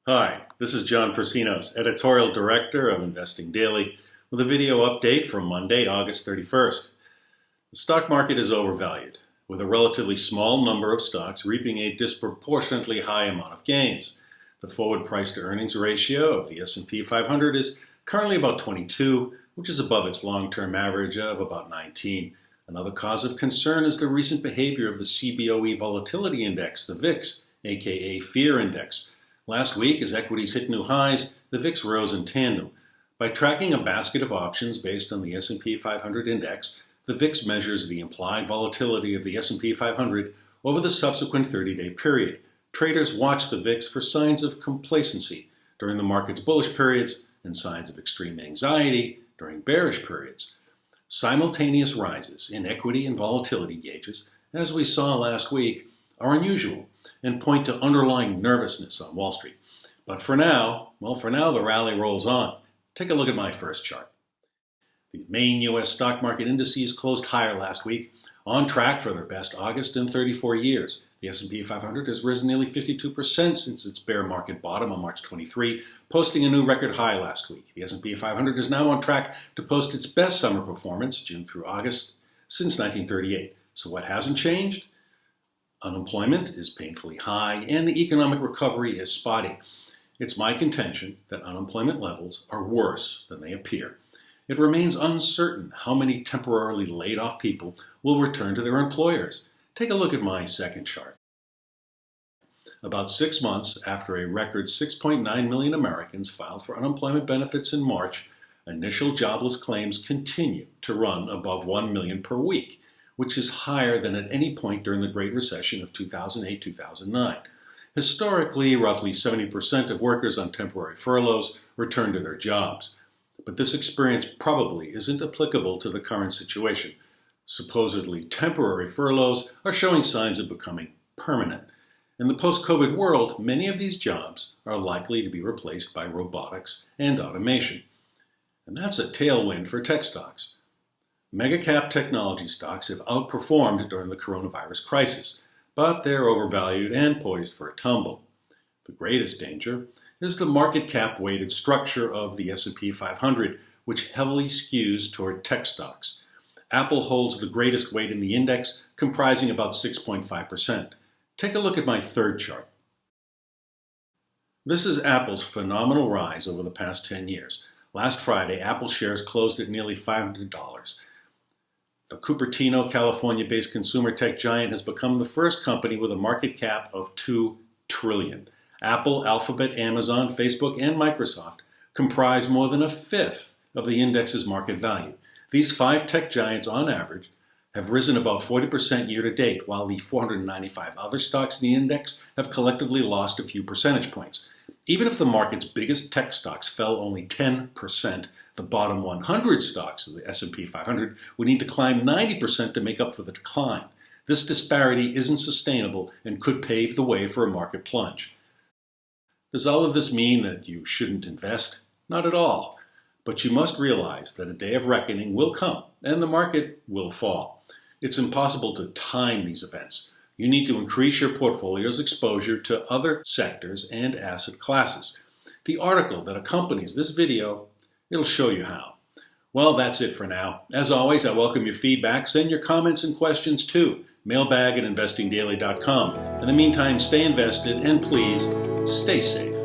Hi, this is John Prasinos, Editorial Director of Investing Daily, with a video update from Monday, August 31st. The stock market is overvalued, with a relatively small number of stocks reaping a disproportionately high amount of gains. The forward price-to-earnings ratio of the S&P 500 is currently about 22, which is above its long-term average of about 19. Another cause of concern is the recent behavior of the CBOE Volatility Index, the VIX, aka Fear Index. Last week, as equities hit new highs, the VIX rose in tandem. By tracking a basket of options based on the S&P 500 index, the VIX measures the implied volatility of the S&P 500 over the subsequent 30-day period. Traders watch the VIX for signs of complacency during the market's bullish periods and signs of extreme anxiety during bearish periods. Simultaneous rises in equity and volatility gauges, as we saw last week, are unusual and point to underlying nervousness on Wall Street. But for now, the rally rolls on. Take a look at my first chart. The main U.S. stock market indices closed higher last week, on track for their best August in 34 years. The S&P 500 has risen nearly 52% since its bear market bottom on March 23, posting a new record high last week. The S&P 500 is now on track to post its best summer performance, June through August, since 1938. So what hasn't changed? Unemployment is painfully high, and the economic recovery is spotty. It's my contention that unemployment levels are worse than they appear. It remains uncertain how many temporarily laid-off people will return to their employers. Take a look at my second chart. About 6 months after a record 6.9 million Americans filed for unemployment benefits in March, initial jobless claims continue to run above 1 million per week, which is higher than at any point during the Great Recession of 2008-2009. Historically, roughly 70% of workers on temporary furloughs return to their jobs. But this experience probably isn't applicable to the current situation. Supposedly temporary furloughs are showing signs of becoming permanent. In the post-COVID world, many of these jobs are likely to be replaced by robotics and automation. And that's a tailwind for tech stocks. Mega-cap technology stocks have outperformed during the coronavirus crisis, but they're overvalued and poised for a tumble. The greatest danger is the market cap weighted structure of the S&P 500, which heavily skews toward tech stocks. Apple holds the greatest weight in the index, comprising about 6.5%. Take a look at my third chart. This is Apple's phenomenal rise over the past 10 years. Last Friday, Apple shares closed at nearly $500. The Cupertino, California-based consumer tech giant has become the first company with a market cap of $2 trillion. Apple, Alphabet, Amazon, Facebook, and Microsoft comprise more than a fifth of the index's market value. These 5 tech giants, on average, have risen about 40% year-to-date, while the 495 other stocks in the index have collectively lost a few percentage points. Even if the market's biggest tech stocks fell only 10%, the bottom 100 stocks of the S&P 500 would need to climb 90% to make up for the decline. This disparity isn't sustainable and could pave the way for a market plunge. Does all of this mean that you shouldn't invest? Not at all. But you must realize that a day of reckoning will come and the market will fall. It's impossible to time these events. You need to increase your portfolio's exposure to other sectors and asset classes. The article that accompanies this video, it'll show you how. Well, that's it for now. As always, I welcome your feedback. Send your comments and questions to mailbag@investingdaily.com. In the meantime, stay invested and please stay safe.